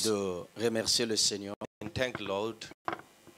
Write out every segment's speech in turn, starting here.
de remercier le Seigneur and thank the Lord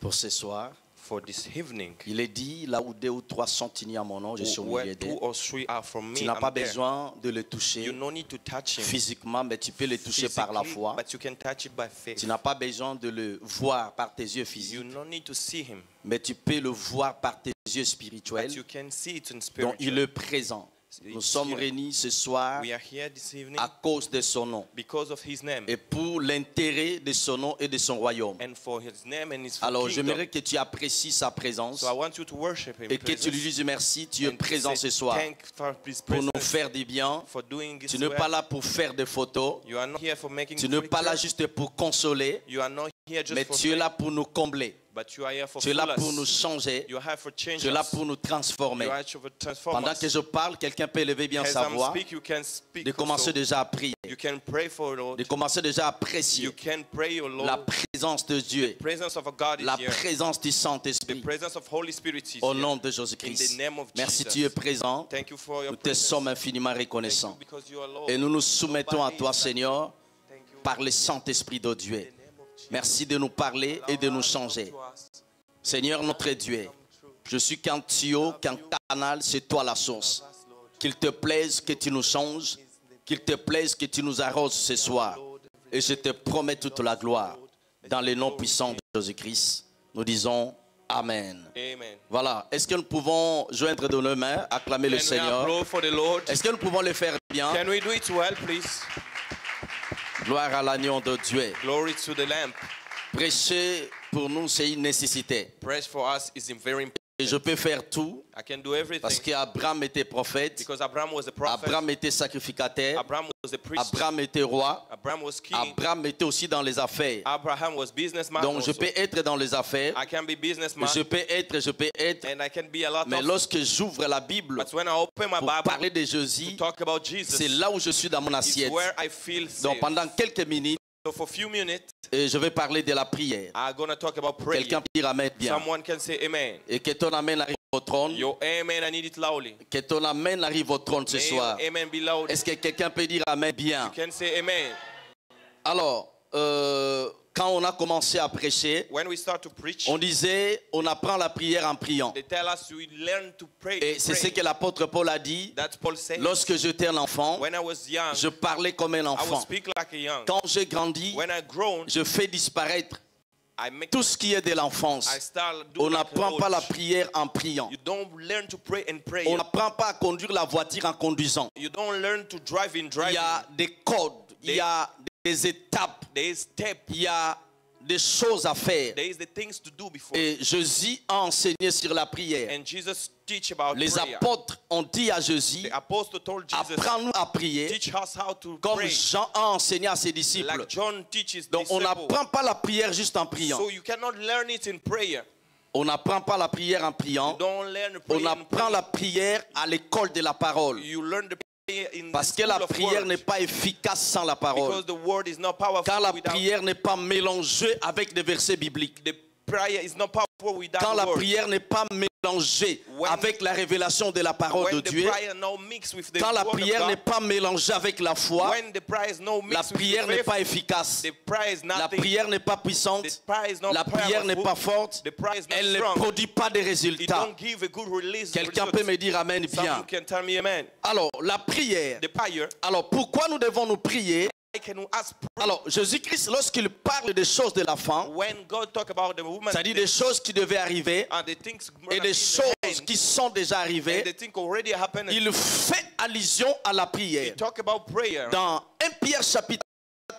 pour ce soir. for this evening. Il est dit, là où 2 ou 3 sont unis à mon nom, je suis au milieu Where 2 d'eux. or 3 are from Tu me, n'as pas I'm there. besoin de le toucher You no need to touch him physiquement, mais tu peux le toucher par la physically, foi. but you can touch it by faith. Tu n'as pas besoin de le voir par tes yeux You physiques, no need to see him, mais tu peux le voir par tes yeux but spirituels, you can see it in dont il spiritual. est présent. Nous sommes réunis ce soir We are here this evening à cause de son nom because of his name et pour l'intérêt de son nom et de son royaume. and for his name and his Alors kingdom. j'aimerais que tu apprécies sa présence So I want you to worship him et que tu lui dises merci, tu es and présent say ce soir thank for his pour nous presence, faire du bien. for doing Tu this n'es well. pas là pour faire des photos, You are not here for making tu n'es pas là pictures. juste pour consoler, You are not here just mais for tu es fame, là pour nous combler. but you are here for Tu es là full pour us. nous changer, You are here for change tu es là us. pour nous transformer. You are here to transform Pendant us. que je parle, quelqu'un peut élever bien As sa I'm voix, speak, you can speak de commencer also. déjà à prier, You can pray for Lord. de commencer déjà à apprécier You can pray, O Lord. la présence de Dieu, The presence of a God is la here. présence du The Saint-Esprit, presence of Holy Spirit is au here. nom de In Jésus-Christ. the name of Merci, Jesus. tu es présent. Thank you for your Nous te presence. sommes infiniment Thank you reconnaissants. because you are Lord. Et nous nous soumettons à Nobody toi, is like Seigneur, you. Thank you. par le Saint-Esprit de In Dieu. the name of Jesus. Merci de nous parler et de nous changer. To us. Seigneur notre Dieu, je suis qu'un tuyau, qu'un canal, c'est toi la source. Qu'il te plaise que tu nous changes, qu'il te plaise que tu nous arroses ce soir. Et je te promets toute la gloire. Dans le nom puissant de Jésus-Christ, nous disons Amen. Amen. Voilà. Est-ce que nous pouvons joindre de nos mains, acclamer le Can we Seigneur? applaud for the Lord? Est-ce que nous pouvons le faire bien? Can we do it well, please? Gloire à l'agneau de Dieu. Glory to the Lamb. Prêcher pour nous, c'est une nécessité. Praise for us is very important. Et je peux faire tout I can do everything parce qu'Abraham était prophète, because Abraham was a prophet. Abraham était sacrificateur, Abraham was a priest. Abraham était roi, Abraham was king. Abraham était aussi dans les affaires. Abraham was businessman. Donc je also. peux être dans les affaires, I can be businessman je peux être, and I can be a lot mais of. lorsque j'ouvre la Bible But when I open my pour Bible parler de to Jésus, talk about Jesus, c'est là où je suis dans mon it's assiette. where I feel Donc safe. pendant quelques minutes, So for a few minutes, je vais parler de la prière. I'm gonna talk about prayer. Quelqu'un peut dire Amen bien. Someone can say Amen. Et que ton Amen arrive au trône, Your Amen, I need it loudly. que ton Amen arrive au trône ce May soir. your Amen be loud. Est-ce que quelqu'un peut dire Amen bien? You can say Amen. Alors, quand on a commencé à prêcher, When we start to preach, on disait, on apprend la prière en priant. they tell us we learn to pray. Et c'est ce que l'apôtre Paul a dit. That's Paul said. Lorsque j'étais un enfant, When I was young, je parlais comme un I would enfant. speak like a young. Quand j'ai grandi, When I grown, je fais disparaître I make. tout ce qui est de I l'enfance. start On doing like n'apprend pas la a prière en priant. You don't learn to pray and pray. On n'apprend pas à conduire la voiture en conduisant. You don't learn to drive in Il driving. y a des codes, il y a des étapes, There is step. il y a des choses à faire. There is the things to do before. Et Jésus a enseigné sur la prière. And Jesus teach about Les prayer. apôtres ont dit à Jésus, The apostle told Jesus, apprends-nous à prier teach us how to comme pray. Jean a enseigné à ses disciples. Like John teaches Donc on disciples. n'apprend pas la prière juste en priant. So you cannot learn it in prayer. On n'apprend pas la prière en priant. You don't learn On prayer in apprend prayer. la prière à l'école de la parole. You learn the prayer in Parce the que la school of prière word. n'est pas efficace sans la parole. Because the word is not powerful Car la without prière n'est pas mélangée avec des versets bibliques. the prayer is not powerful without Quand the la word. prière n'est pas mélangée avec la révélation de la parole de When the Dieu, prayer no mix with the quand la word of prière n'est God, pas mélangée avec la foi, when the prayer is no la mix with prière the n'est faith, pas efficace. the prayer is La nothing. prière n'est pas The puissante. prayer is not La prière n'est powerful. pas forte. The prayer is not Elle ne strong. produit pas de It résultats. don't give a good release. Quelqu'un results. peut me dire Amen Someone bien. can tell me amen. Alors, la prière. The prayer, Alors, pourquoi nous devons nous prier? I can ask Alors, Jésus-Christ, lorsqu'il parle des choses de la fin, when God talk about the woman c'est-à-dire des choses qui devaient arriver and the things et des choses qui sont déjà and arrivées, the thing already happened. il fait allusion à la He prière. talk about prayer Dans 1 Pierre chapitre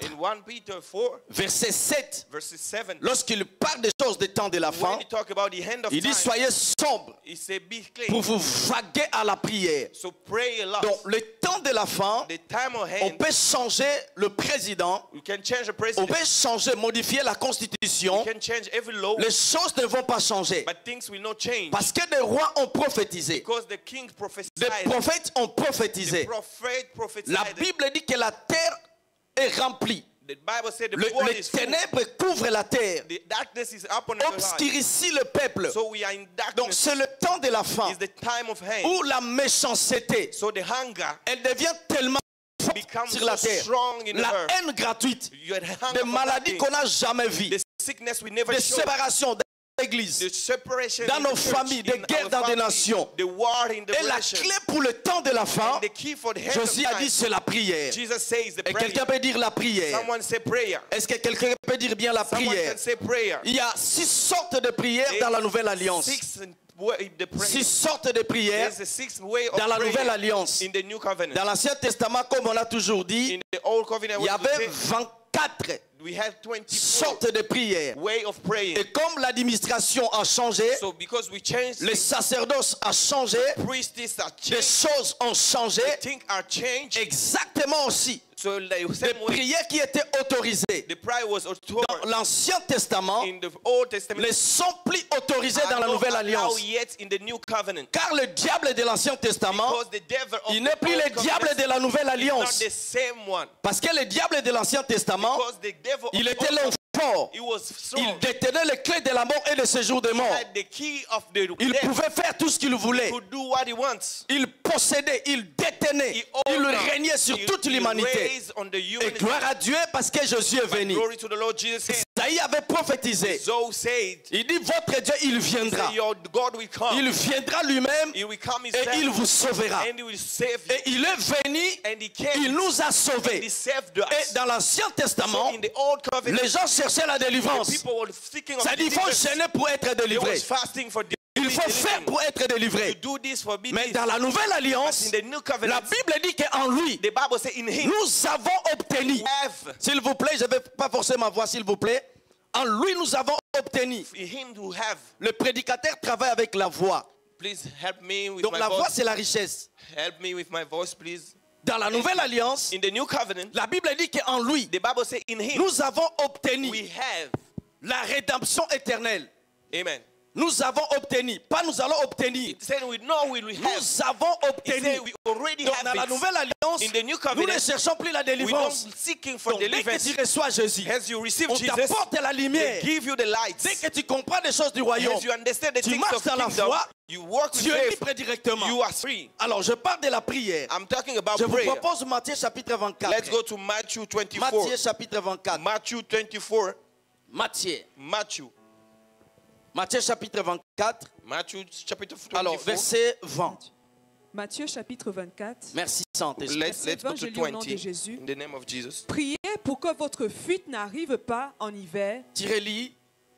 in 1 Peter 4 verset 7, verses 7. lorsqu'il parle des choses des temps de la fin, When he talk about the end of il dit time, soyez sobres he say be pour clean. vous vaguer à la prière. So pray a lot. Donc, le temps de la fin, The time of on hand, peut changer le président, you can change the on president. peut changer, modifier la You constitution. can change every law, Les choses ne vont pas changer. but things will not change. Parce que des rois ont prophétisé. Because the king prophesied. Des prophètes ont The prophétisé. prophet prophesied. La Bible dit que la terre est remplie. The Bible said the world Les is full. ténèbres couvrent la terre, The darkness is upon the light. obscurcit le peuple. So we are in Donc darkness. c'est le temps de la fin It's the time of hand. où la méchanceté, So the hunger elle devient tellement forte become sur so la terre. strong in La her. haine gratuite. You had hunger Des for maladies nothing. qu'on n'a jamais vues. The sickness we never Des showed. séparations dans l'église. The separation Dans in nos the church, familles, des in guerres our dans des family, nations. the war in the Et la relation. clé pour le temps de la fin, And the key for the end of Jésus a time, dit c'est la prière. Jesus says the Et prayer. quelqu'un peut dire la prière. Someone say prayer. Est-ce que quelqu'un peut dire bien la Someone prière? can say prayer. Il y a 6 sortes de prières dans la nouvelle alliance. Six way the prayer. 6 sortes de prières There's a sixth way of dans la nouvelle praying alliance. in the new covenant. Dans l'Ancien Testament, comme on a toujours dit, In the old covenant, il y avait 24 we had 24 sortes de prières. way of praying. Et comme l'administration a changé, So because we changed, les sacerdoces a changé, priestess are les changed, choses ont changé, things are changed. exactement aussi. So the Les same way, prières qui étaient autorisées the prayer was dans authorized l'Ancien Testament in the Old Testament. ne sont plus autorisées Are dans la not Nouvelle allowed Alliance. yet in the new covenant. Car le diable de l'Ancien Testament, Because the devil of il the n'est plus old le diable covenant de la Nouvelle is not Alliance. the same one. Parce que le diable de l'Ancien Testament, Because the devil il of était the l'homme old fort. he was Il strong. détenait les clés de la mort et de séjour de mort. Had the key of the Il death. pouvait faire tout ce qu'il voulait. Could do what he wants. Il possédait, il détenait, He il owned, régnait sur he- toute he l'humanité. raised on the Et humanity. gloire à Dieu parce que Jésus est venu. Glory to the Lord Jesus. Isaïe avait prophétisé. Zoe said, Il dit, votre Dieu, il viendra. say, your God will come. Il viendra lui-même He will come et himself il vous sauvera. and he will save you. Et il est venu, And he came. il nous a And he sauvés. saved Et us. dans l'Ancien So Testament, in the old covenant, les gens cherchaient la délivrance. people were seeking of Ça dit, il faut deliverance. gêner pour être They délivré. was fasting for Il faut faire pour être délivré. You do this for Mais business. dans la Nouvelle Alliance, In the new la covenant, Bible dit qu'en lui, the Bible says in him nous avons obtenu. we have, S'il vous plaît, je ne vais pas forcer ma voix, s'il vous plaît. En lui, nous avons obtenu. in him to have. Le prédicateur travaille avec la voix. Please help me with Donc my la voix, voice. c'est la richesse. Help me with my voice, please. Dans la Nouvelle Alliance, In the new covenant, la Bible dit qu'en lui, the Bible says in him nous avons obtenu we have. la rédemption éternelle. Amen. Nous avons obtenu, pas nous allons obtenir. It said we know we will have. Nous avons It obtenu. said we already Donc have dans la it. Nouvelle Alliance, In the new nous covenant, ne cherchons plus la we don't délivrance. seeking for Donc dès que deliverance. tu reçois Jésus, As you receive on Jesus, t'apporte la they lumière. give you the lights. Dès que tu comprends les choses du royaume, As you understand the tu things marches of dans la kingdom, foi, you work with tu es faith, libre directement. you are free. Alors je parle de la prière. I'm talking about Je vous prayer. propose Matthieu chapitre 24. Let's go to Matthew 24. Matthieu chapitre 24. Matthew 24. Matthieu chapitre 24. Matthew chapter 24. Alors verset 20. Matthieu chapitre 24. Merci Saint-Esprit. Let's go to Je lis au nom de 20 Jésus. in the name of Jesus. Priez pour que votre fuite n'arrive pas en hiver. Tirez-li,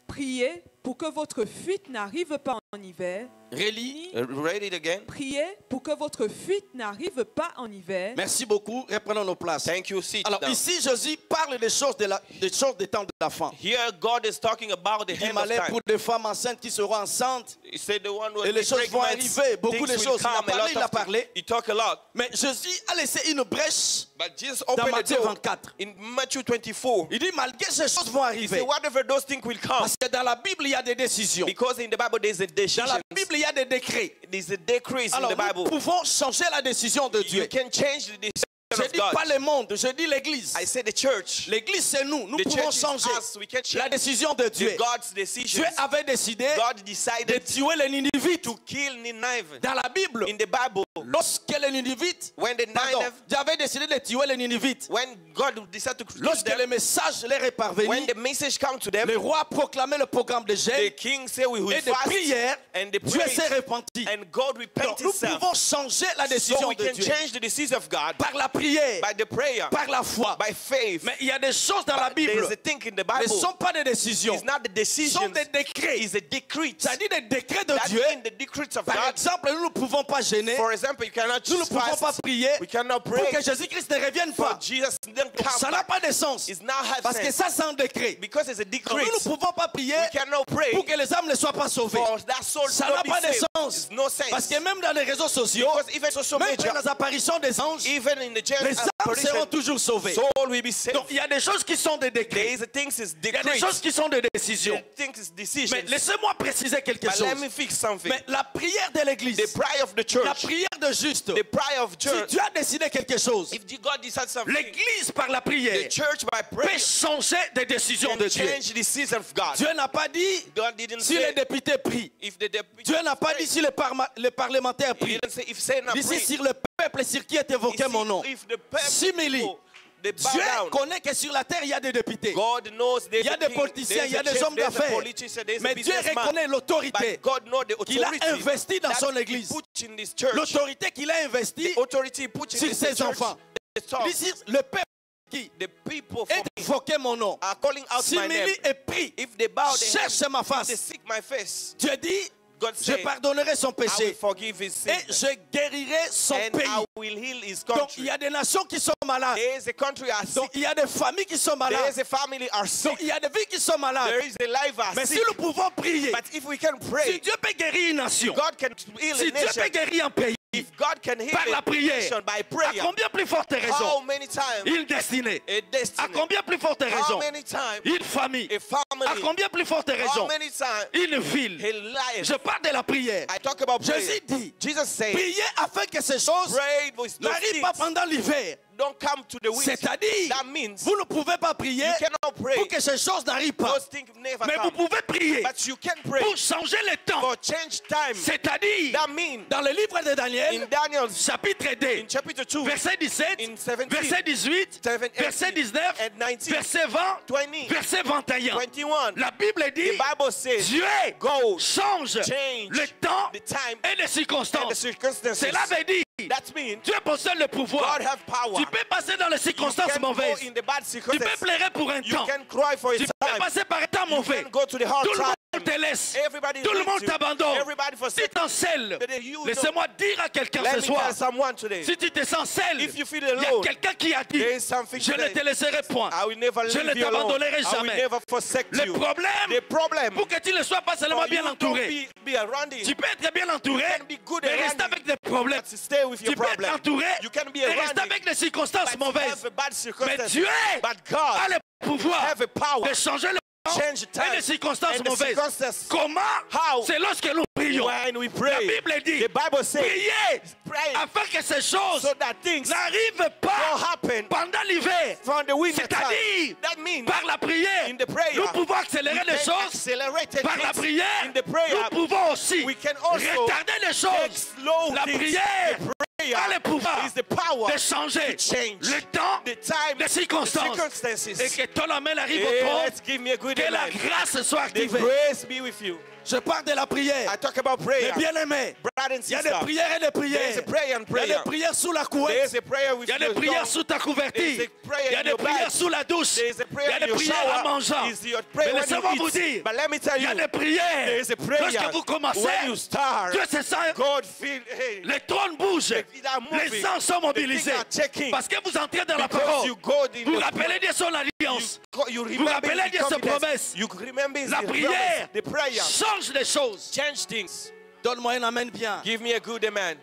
Priez pour que votre fuite n'arrive pas en hiver. relis. Read it again. Priez pour que votre fuite n'arrive pas en hiver. Merci beaucoup. Reprenons nos places. Thank you. Sit Alors down. ici Jésus parle des choses des temps de la fin. Here God is talking about the Il end of m'allait time. pour des femmes enceintes qui seront enceintes. He said the one who Et les is choses vont pregnant, arriver. Beaucoup de things will choses. Il a come, a parlé, lot il a of things. parlé. He talk a lot. Mais Jésus a laissé une brèche But Jesus dans opened the Matthieu door 24. in Matthew 24. Il dit malgré ces choses vont He arriver. said whatever those things will come. Parce que dans la Bible, il y a des décisions. Because in the Bible there's a Dans decision. la Bible, il y a des décrets. There's a decrease in Alors the Bible. nous pouvons changer la décision de Dieu. You can change the decision Je of dis God. pas le monde, je dis l'église. I say the church. L'église, c'est nous. Nous The pouvons church is changer us. We can la change décision de Dieu. God's decision. Dieu avait décidé God de decided tuer les Ninivites. to kill Nineveh. Dans la Bible, In the Bible, lorsque les Ninivites, when the pardon, Nineveh, Dieu avait décidé de tuer les Ninivites. when God decided to kill Lorsque them, le message leur est parvenu, when the message come to them, le roi proclamait le programme de the jeûne king said we will et de fast prière. and the Dieu s'est praise repenti. and God repent Donc, nous himself. pouvons changer la So décision we de can Dieu change the decision of God par la prière, by the prayer, par la foi. by faith. Mais il y a des choses dans la But Bible there's a thing in the ne Bible. sont pas des décisions, It's not the ce sont decision. des décrets. It's a decree. C'est-à-dire des décrets de That Dieu. in the decrees of Par God. exemple, nous ne pouvons pas gêner, For example, you cannot nous ne choose pouvons pas fast. prier We cannot pour pray que Jésus-Christ ne revienne for pas. Jesus didn't Donc, ça come n'a back. pas de sens. It's now have Parce que sense. ça, c'est un décret. Because it's a Donc, decree. nous ne pouvons pas prier We cannot pray pour que les âmes ne soient pas sauvées. for that soul Ça to n'a not be pas de saved. sens. It's no sense. Parce que même dans les réseaux sociaux, Because even social même media, dans les apparitions des anges, even in the church les âmes apparition, seront toujours sauvées. soul will be saved. Donc il y a des choses qui sont des There décrets. is a things is Il y a des decrees. choses qui sont des décisions. There things is decisions. Mais laissez-moi préciser quelque But let chose. me fix something. Mais la prière de l'église, The prayer of the la church, prière de juste, the prayer of si church, Dieu a décidé quelque chose, if God decides something, l'église par la prière the church by peut prayer changer des décisions can de Dieu. change the season of God. Dieu n'a pas dit God didn't si les say députés prient. if the deputy Dieu n'a pas dit si les parlementaires He prient. didn't say if Satan Il dit pray. sur le peuple sur qui est évoqué mon nom. If the people s'humilie. people, they bow Dieu down. connaît que sur la terre, il y a des députés. God knows Il there's y a a des king, politiciens, il y a there's a des chief, hommes there's a d'affaires. politician, there's a Mais Dieu businessman. reconnaît l'autorité But God knows the qu'il a authority investie dans that son he église. put in this church. L'autorité qu'il a investie The authority he put in sur this ses church. enfants. The sons, Ici, le peuple qui the people for est me invoqué mon nom, are calling out my name. s'humilie et prie, If they bow their cherche head, ma if they face. seek my face, Dieu dit, God je said, pardonnerai son I will péché forgive his sin et je guérirai son and pays. I will heal his Donc country. il y a des nations qui sont malades. There is a country are Donc sick. il y a des familles qui sont There malades. is a family are Donc sick. il y a des vies qui sont malades. There is a life are Mais si sick. nous pouvons prier, But if we can si pray, Dieu peut guérir une nation, God can heal si a Dieu peut nation. guérir un pays, If God can heal par la a prière, nation by à prayer, combien plus forte how raison many times une destinée? a À destiny? combien plus forte How raison many times une famille? a À family? combien plus forte How raison many times une ville? a life? Je parle de la prière. I talk about prayer. Jésus dit, Jesus said, priez afin que ces choses pray with those n'arrivent pas things pendant l'hiver. don't come to the winter. C'est-à-dire, That means vous ne pouvez pas prier you cannot pray. pour que ces choses n'arrivent pas. Those things never Mais vous come. pouvez prier But you can pray pour changer le temps. for change time. C'est-à-dire, That means dans le livre de in Daniel, Daniel chapitre 2, in chapter 2, verset 17, in 17, verset 18, 17, verset 19, and 19, verset 20, 20, verset 21. 21, La Bible dit, the Bible says, Dieu go change change le temps the time et les and the circonstances. circumstances. Cela veut dire, That means Dieu possède le pouvoir. God have power. Tu peux passer dans les You circonstances can go mauvaises. in the bad Tu peux circumstances. pleurer pour un You temps. can cry for a Tu peux time. passer par un temps You mauvais. can go to the hard Tout le time. monde te laisse. Everybody Tout le leaves monde you. t'abandonne. Everybody Si forsake tu es seul, But you know- laissez-moi dire à quelqu'un Let ce me soir, tell someone today. si tu te sens seul, If you feel il y a alone, quelqu'un qui a dit, there is something je ne today. te laisserai point. I will never Je leave ne you alone. t'abandonnerai I will jamais. never forsake Le you. problème, The problem pour que tu ne sois pas seulement for bien you entouré, to be around it, tu peux être bien entouré, You can be good mais around rester it. avec des problèmes. but stay with Tu your peux être problem. entouré You can be et around rester it, avec des circonstances but you mauvaises. have a bad Mais circumstance. Dieu But a God le pouvoir have a power de changer le temps change et time les circonstances and the mauvaises. circumstances. Comment? How? C'est lorsque nous prions. When we La pray, Bible dit, the Bible says, priez pray afin que ces choses so that things n'arrivent don't pas happen pendant l'hiver. from the winter time. C'est-à-dire, That means par la prière, in the prayer, nous pouvons accélérer we les can choses. accelerate Par la things. prière, In the prayer, nous pouvons aussi we can also retarder les take choses. slow La things. prière The prayer a le pouvoir is the power de changer to change le temps, the time, les the circonstances. circumstances. Et que ton amen arrive Hey, au let's trône. give me a good Que la amen. grâce soit The activée. grace be with you. Je parle de la prière. I talk about Mais prayer. bien aimé, Brother and il y a des sister, prières et des there is prières. a prayer and Il y a prayer. des prières sous la There couette. is a prayer with Il y a des your prières tongue. sous ta couverture. There is a prayer Il y a in des your prières bag. sous la douche. There is a Il prayer y a in des your prières en shower. mangeant. Is your prayer Mais when laissez-moi you vous eat. dire, But let me tell il y a you, des prières. there is a prayer. Lorsque vous commencez, When you start, Dieu se sent, God feel, hey, les trônes bougent. they are moving. Les sangs sont mobilisés. The things are checking. Parce que vous entrez dans la because parole. you go in Vous the rappelez de son alliance. you Vous remember rappelez his de ses confidence. promesses. You remember his La prière promise. The prayer change les choses. change things. Donne-moi un amen bien. Give me a good amen.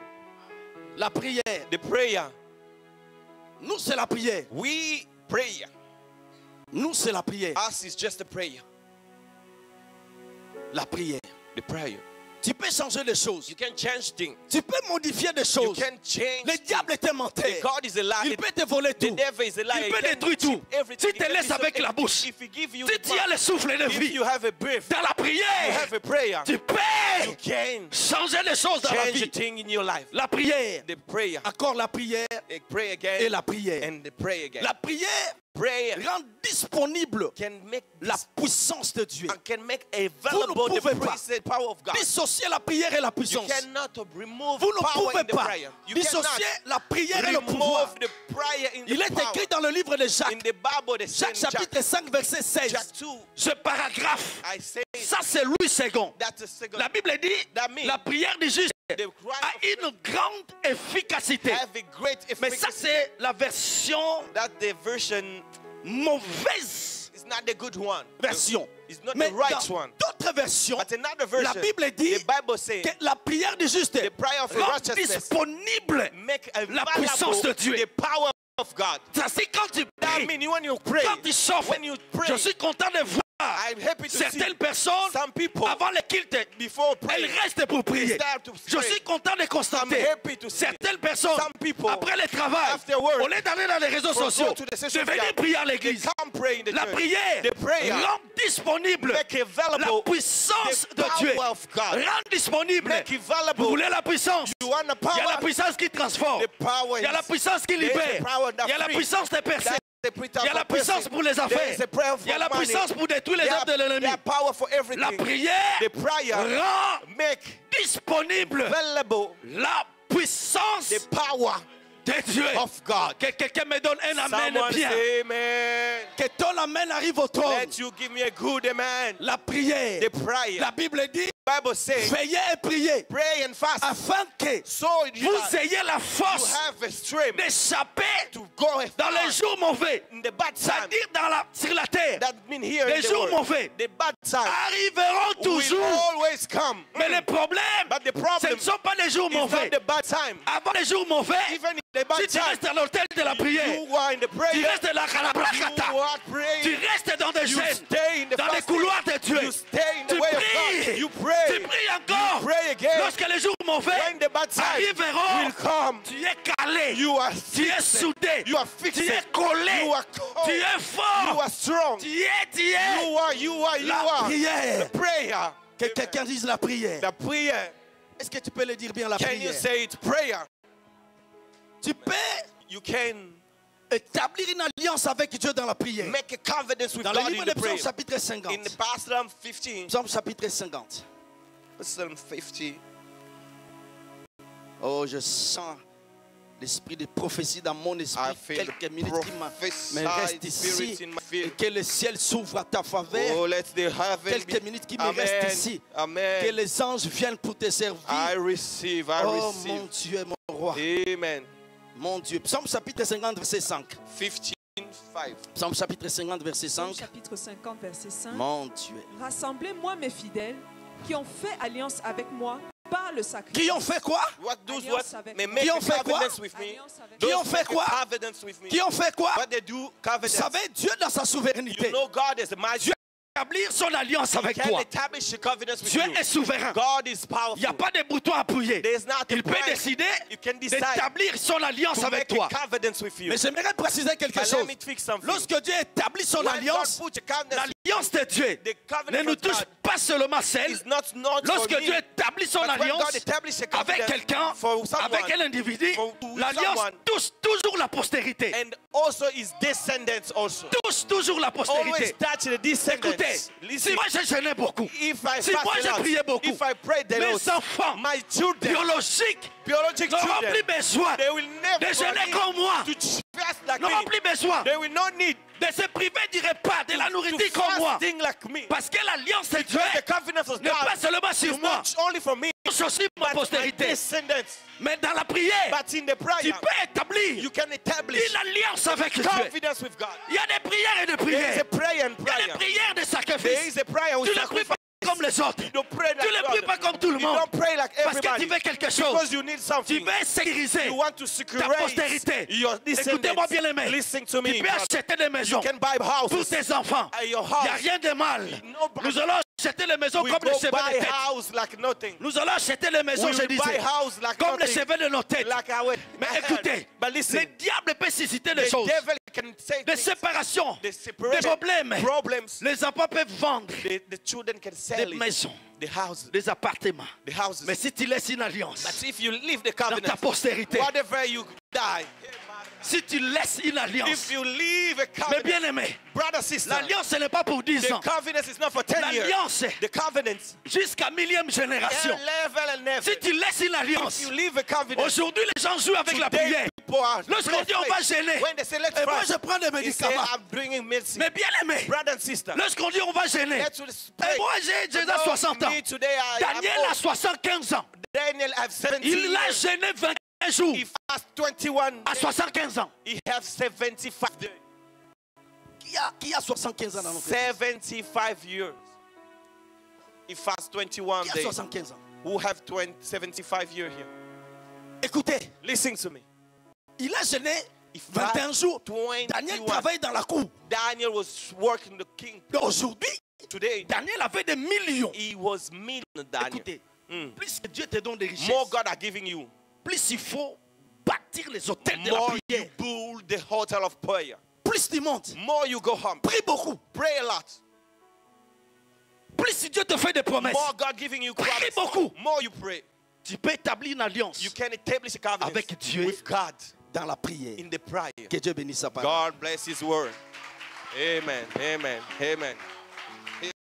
La prière. The prayer. Nous, c'est la prière. We pray. Nous, c'est la prière. Us is just a prayer. La prière. The prayer. Tu peux changer les choses. You can change things. Tu peux modifier des You choses. can change. Le diable est un menteur. God is a liar. Il peut te voler The tout. devil is a liar. Il peut He can détruire tout. cheat everything. Si tu te He can laisses do avec something. la bouche. If he give you Si the tu as le souffle de if vie you have a breath, dans la you prière, have a prayer, tu you peux can changer les choses dans la change a vie. thing in your life. La prière. The prayer. Encore la prière Pray et again la prière. and the pray again. La prière Prayer rend disponible can make la puissance de Dieu. and can make available the pouvez pas praise and power of God. Dissocier la prière et la You puissance. cannot remove Vous ne power pouvez in the pas prayer. You dissocier la prière et le cannot pouvoir. remove the prayer in Il the est power. écrit dans le livre de In Jacques, the Bible, the Jacques same chapitre 5, verset 16. Jack 2, Ce paragraphe, I say ça c'est Louis II. that's a second. La Bible dit, That means la prière du juste the cry a of une grande efficacité. have a great Mais ça efficacy. c'est la version That the version mauvaise is not the good one. version. It's not Mais the right dans one. d'autres versions, But another la version, Bible dit the Bible says, que la prière du juste the prayer of rend righteousness disponible make la puissance de available Dieu. the power of God. Ça c'est quand tu That pries, means when you pray, quand tu souffres. when you pray, Je suis content de voir I'm happy to see certaines personnes, some people avant le culte, before elles praying. restent pour prier. start to Je pray. suis content de constater, I'm happy to see certaines personnes, some people, après le travail, after work, au lieu d'aller dans les réseaux for sociaux, go to the de social venir media, prier à they l'église. come pray in the La church. prière The prayer rend disponible make available la puissance the de Dieu. power of God. Rend disponible. Make Vous available. voulez la puissance? You want the Il y a la power? puissance qui transforme. The power Il y a la is puissance qui there is libère. the power that Il y a la free. puissance des personnes. the preacher Il y a la for puissance person. pour les There affaires. is a prayer Il y a for la money. puissance pour détruire les œuvres de l'ennemi. There are power for La everything. prière The prayer rend make disponible available la puissance the power de Dieu. of God. Que quelqu'un me donne un amen Someone bien. say amen. Que ton amen arrive au trône. Let you give me a good amen. La prière. The prayer. La Bible dit, Bible says, veillez et priez pray and fast afin que so you vous ayez la you force have a strength d'échapper to go dans les jours mauvais. in the bad time. C'est-à-dire sur la terre. That mean here Les in the jours world. mauvais The bad time arriveront will toujours. always come. Mais le problème, But the ce problem ne sont pas les jours is not mauvais. the bad time. Avant les jours mauvais, Even in the si bad tu time, restes à l'hôtel de la prière, you are in the tu prayer. restes dans la You calabrakata, are tu praying. restes dans des You chaînes, stay in the dans les fasting. couloirs de Dieu. You stay in the Tu way of pries, God. You tu pray. pries encore. You pray again. Lorsque les jours mauvais When the bad time arriveront, will come, tu es calé, you are tu es fixed. soudé, You are tu fixed. es collé, You are tu cold. es You fort, are strong. tu es. You are. La prière. The prayer. Que quelqu'un dise la prière. The prayer. Est-ce que tu peux le dire bien, la Can you prière? say it? Prayer. Tu peux You can établir une alliance avec Dieu dans la prière. make a confidence with Dans le God livre in de the prayer. Psaume chapitre In 50. the Psalm 15. Psaume chapitre 50. Psalm 50. Oh, je sens l'esprit de prophétie dans mon I esprit. feel Quelques minutes qui me restent prophesied ici. spirit in my Et field. que le ciel s'ouvre à ta faveur. Oh, let the heaven Quelques be. minutes qui me restent ici. Que Amen. les anges viennent pour te servir. I receive. I Oh mon receive. Dieu, mon roi. Amen. Mon Dieu. Psaume chapitre 50, verset 5. 15, 5. Psaume chapitre 50, verset Psaume 5. chapitre 50, verset 5. Mon Dieu. Rassemblez-moi mes fidèles qui ont fait alliance avec moi par le sacrifice. Qui ont fait quoi? What those Alliance what avec may moi. make Qui ont a fait quoi? covenant with me? Alliance avec Qui moi. ont fait quoi? Covenant with me. Qui ont fait quoi? What they do, Vous covenant. savez, Dieu dans sa You souveraineté, know God is the mighty. Dieu établir son alliance avec Can toi. establish a covenant with Dieu you. est souverain. God is Il n'y a powerful. pas de bouton à appuyer. There is not a Il peut plan. décider You can decide d'établir son alliance to avec make toi. a covenant with you. Mais j'aimerais préciser quelque But chose. let me fix something. Lorsque Dieu établit son When alliance, God put a covenant, l'alliance de Dieu the covenant ne nous of touche God pas seulement celle. is not Lorsque for Dieu me. établit son But when alliance God establishes a avec covenant quelqu'un, for someone, avec un individu, for l'alliance someone, touche toujours la postérité. and also his descendants also. Touche toujours la Always postérité. touch the descendants. Écoutez, si Listen, moi j'ai gêné beaucoup, if I si fast moi a j'ai lot, prié beaucoup, if I pray the mes Lord, enfants my children, biologiques biologic n'auront children, plus besoin they will never de gêner need comme moi, to fast like n'auront me. plus besoin They will not need de se priver du repas, de la to nourriture comme moi. fasting like me. Parce que l'alliance de Dieu The covenant of n'est pas God seulement sur is moi, not only for me, touche aussi ma but my postérité. descendants. Mais dans la prière, But in the tu prayer, peux établir you can establish une alliance avec Dieu. confidence with God. Il y a des prières et des There is prières. a prayer and Il y a des prayer. prières de There sacrifice. is a prayer with Tu ne pries pas sacrifice. comme les autres. You don't pray Tu ne like pries God. pas comme tout le You monde. don't pray like Parce que tu everybody. veux quelque chose. Because you need Tu something. veux sécuriser You want to ta secure postérité. your Écoutez-moi descendants. bien aimé. Listen to me. Tu peux brother. acheter des maisons You can buy pour houses. tes enfants. At your Il n'y a house. rien de mal. Nobody- Nous allons acheter les maisons We comme les go cheveux buy de tête. house like nothing. Nous allons acheter les maisons, We je will buy disais, house like comme les nothing. cheveux de nos têtes. Like our Mais écoutez, But le listen, diable peut susciter des the choses, devil can say des things, séparations, the des separation, problèmes. problems. Les enfants peuvent vendre The children can des sell it. maisons, The houses. des appartements. The houses. Mais si tu laisses une alliance But if you leave the dans ta covenant, postérité, whatever you die, si tu laisses une alliance, if you leave a mais covenant, bien aimé, brother, sister, l'alliance ce n'est pas pour 10 the ans. covenant is not for 10 years. L'alliance The covenant, jusqu'à millième génération. level and never. Si tu laisses une alliance, If you leave a covenant, aujourd'hui les gens jouent avec la prière. people are Lorsqu'on dit on va gêner, when they say let's et moi fast, je prends des they say médicaments. I'm bringing medicine. Mais bien aimé, Brother and sister, lorsqu'on dit on va gêner, let's et pray. moi j'ai déjà Now, 60 ans. me today, Daniel I'm a old. 75 ans. Daniel have 70 Il a years. gêné 21 jours He fast 21. à 75 ans. He have 75 days. Qui a 75 ans dans notre pays? 75 years. He fast 21 Qui a days. 75 ans? Who have 75 years here? Écoutez, Listen to me. il a gêné He 21 fast jours. 21. Daniel travaille dans la cour. Daniel was working the king. Mais aujourd'hui, Today, Daniel avait des millions. he was million Daniel. Écoutez, Mm. plus que Dieu te donne des richesses, More God are giving you. plus il faut bâtir les hôtels de la More you prière. build the hotel of prayer. Plus tu montes, More you go home. prie beaucoup. Pray a lot. Plus si Dieu te fait des promesses, More God giving you prie promises. beaucoup. More you pray. Tu peux établir une alliance You can establish a covenant avec Dieu with God dans la prière. in the prayer. Que Dieu bénisse sa parole. God bless His word. Amen. Amen. Amen. Amen.